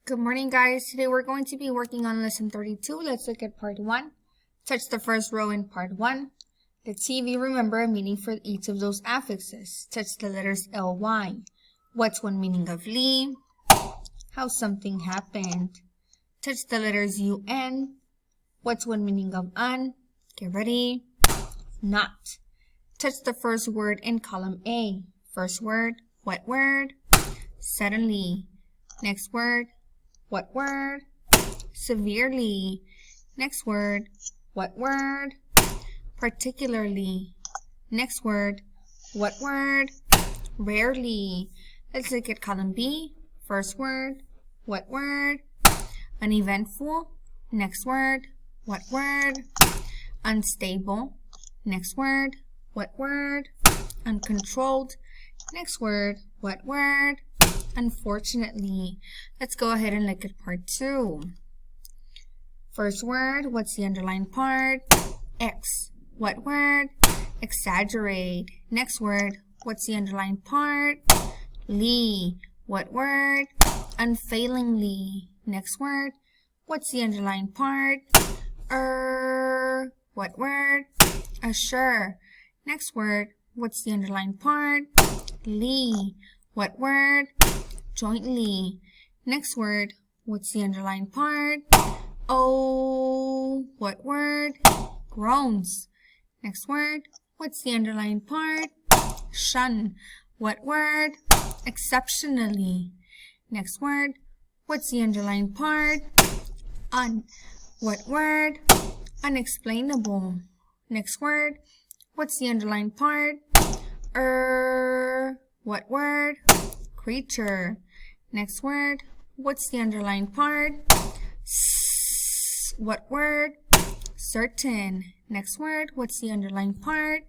Good morning, guys. Today we're going to be working on lesson 32. Let's look at part 1. Touch the first row in part 1. The TV, remember a meaning for each of those affixes. Touch the letters L-Y. What's one meaning of Lee? How something happened. Touch the letters U-N. What's one meaning of un? Get ready. Not. Touch the first word in column A. First word, what word? Suddenly. Next word, what word? Severely. Next word, what word? Particularly. Next word, what word? Rarely. Let's look at column B. First word, what word? Uneventful. Next word, what word? Unstable. Next word, what word? Uncontrolled. Next word, what word? Unfortunately. Let's go ahead and look at part 2. First word, what's the underlined part? X. What word? Exaggerate. Next word, what's the underlined part? Lee. What word? Unfailingly. Next word, what's the underlined part? What word? Assure. Next word, what's the underlined part? Lee. What word? Jointly. Next word, what's the underlined part? Oh, what word? Groans. Next word, what's the underlined part? Shun. What word? Exceptionally. Next word, what's the underlined part? Un. What word? Unexplainable. Next word, what's the underlined part? What word? Creature. Next word, what's the underlined part? What word? Certain. Next word, what's the underlined part?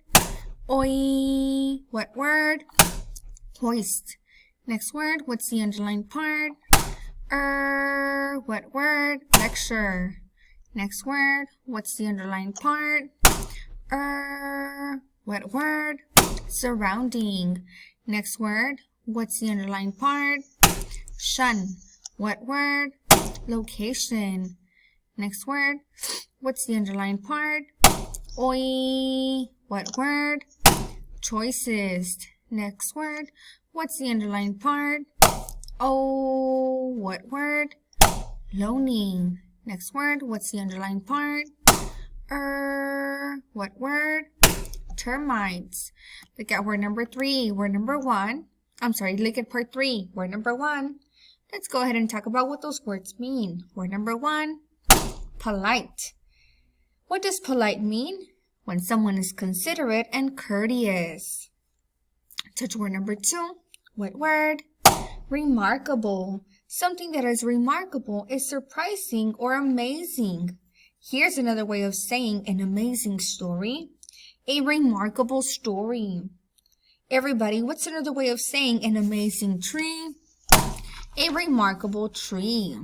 Oi. What word? Hoist. Next word, what's the underlined part? What word? Lecture. Next word, what's the underlined part? What word? Surrounding. Next word, what's the underlined part? Shun. What word? Location. Next word, what's the underlined part? Oi. What word? Choices. Next word, what's the underlined part? Oh. What word? Loaning. Next word, what's the underlined part? What word? Termites. Look at word number 3. Word number 1. Look at part 3. Word number 1. Let's go ahead and talk about what those words mean. Word number 1. Polite. What does polite mean? When someone is considerate and courteous. Touch word number 2. What word? Remarkable. Something that is remarkable is surprising or amazing. Here's another way of saying an amazing story. A remarkable story. Everybody, what's another way of saying an amazing tree? A remarkable tree.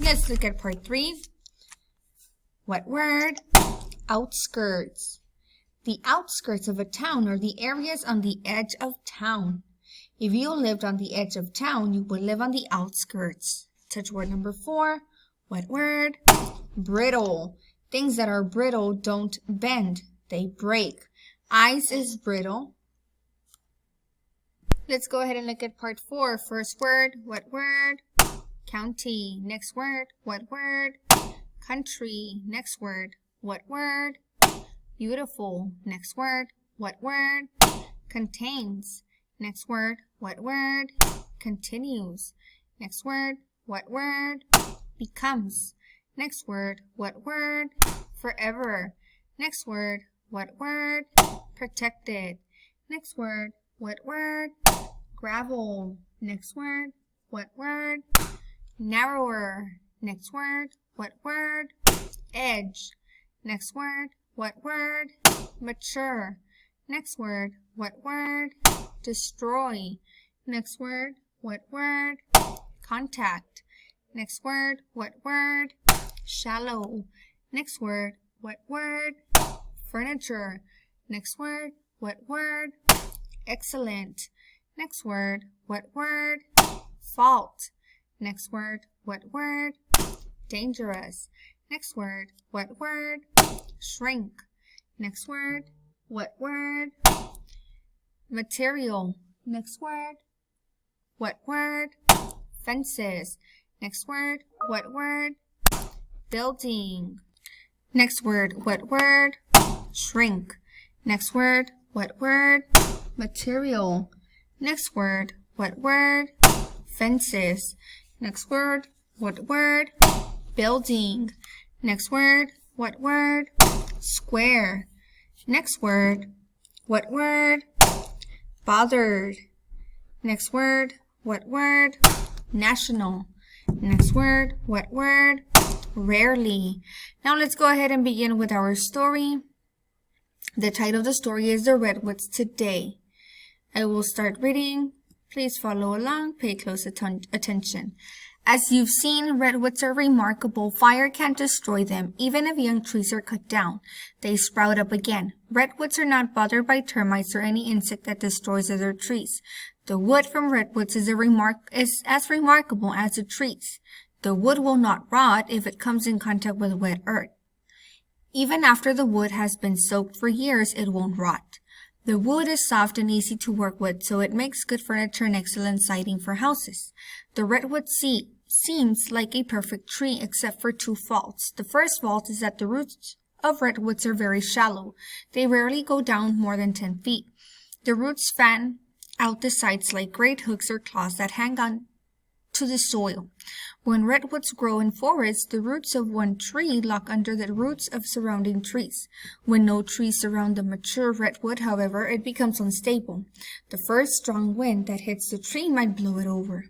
Let's look at part 3. What word? Outskirts. The outskirts of a town are the areas on the edge of town. If you lived on the edge of town, you would live on the outskirts. Touch word number 4. What word? Brittle. Things that are brittle don't bend. They break. Ice is brittle. Let's go ahead and look at part 4. First word, what word? County. Next word, what word? Country. Next word, what word? Beautiful. Next word, what word? Contains. Next word, what word? Continues. Next word, what word? Becomes. Next word, what word? Forever. Next word, what word? Protected. Next word, what word? Gravel. Next word, what word? Narrower. Next word, what word? Edge. Next word, what word? Mature. Next word, what word? Destroy. Next word, what word? Contact. Next word, what word? Shallow. Next word, what word? Furniture. Next word, what word? Excellent. Next word, what word? Fault. Next word, what word? Dangerous. Next word, what word? Shrink. Next word, what word? Material. Next word, what word? Fences. Next word, what word? Building. Next word, what word? Shrink. Next word, what word? Material. Next word, what word? Fences. Next word, what word? Building. Next word, what word? Square. Next word, what word? Bothered. Next word, what word? National. Next word, what word? Rarely. Now let's go ahead and begin with our story. The title of the story is The Redwoods Today. I will start reading. Please follow along. Pay close attention. As you've seen, redwoods are remarkable. Fire can't destroy them, even if young trees are cut down. They sprout up again. Redwoods are not bothered by termites or any insect that destroys other trees. The wood from redwoods is as remarkable as the trees. The wood will not rot if it comes in contact with wet earth. Even after the wood has been soaked for years, it won't rot. The wood is soft and easy to work with, so it makes good furniture and excellent siding for houses. The redwood seems like a perfect tree except for two faults. The first fault is that the roots of redwoods are very shallow. They rarely go down more than 10 feet. The roots fan out the sides like great hooks or claws that hang on to the soil. When redwoods grow in forests, the roots of one tree lock under the roots of surrounding trees. When no trees surround the mature redwood, however, it becomes unstable. The first strong wind that hits the tree might blow it over.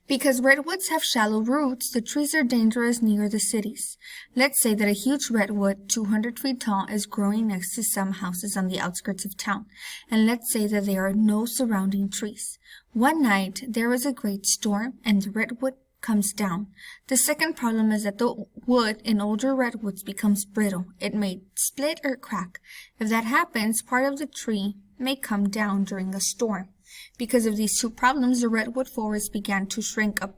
Because redwoods have shallow roots, the trees are dangerous near the cities. Let's say that a huge redwood, 200 feet tall, is growing next to some houses on the outskirts of town, and let's say that there are no surrounding trees. One night, there is a great storm, and the redwood comes down. The second problem is that the wood in older redwoods becomes brittle. It may split or crack. If that happens, part of the tree may come down during a storm. Because of these two problems, the redwood forest began to shrink up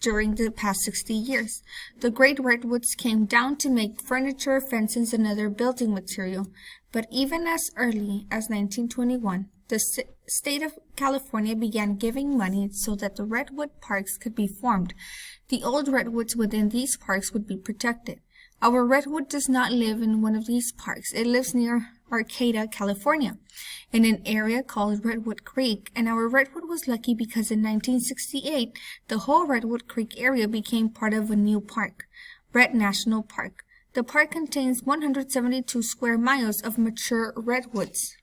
during the past 60 years. The great redwoods came down to make furniture, fences, and other building material. But even as early as 1921, the state of California began giving money so that the redwood parks could be formed. The old redwoods within these parks would be protected. Our redwood does not live in one of these parks. It lives near Arcata, California, in an area called Redwood Creek, and our redwood was lucky because in 1968, the whole Redwood Creek area became part of a new park, Red National Park. The park contains 172 square miles of mature redwoods.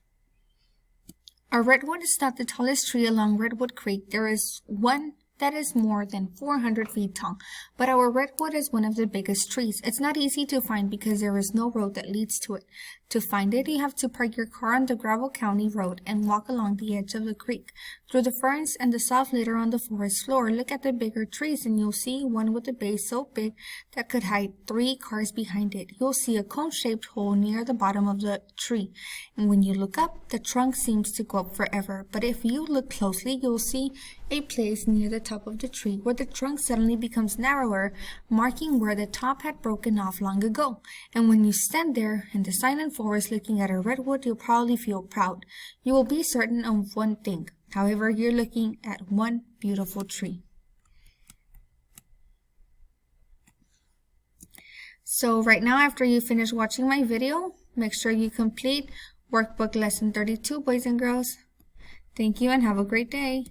Our redwood is not the tallest tree along Redwood Creek. There is one that is more than 400 feet tall, but our redwood is one of the biggest trees. It's not easy to find because there is no road that leads to it. To find it, you have to park your car on the gravel county road and walk along the edge of the creek. Through the ferns and the soft litter on the forest floor, look at the bigger trees and you'll see one with a base so big that could hide 3 cars behind it. You'll see a cone-shaped hole near the bottom of the tree. And when you look up, the trunk seems to go up forever. But if you look closely, you'll see a place near the top of the tree where the trunk suddenly becomes narrower, marking where the top had broken off long ago. And when you stand there in the silent forest looking at a redwood, you'll probably feel proud. You will be certain of one thing. However, you're looking at one beautiful tree. So right now, after you finish watching my video, make sure you complete Workbook Lesson 32, boys and girls. Thank you and have a great day.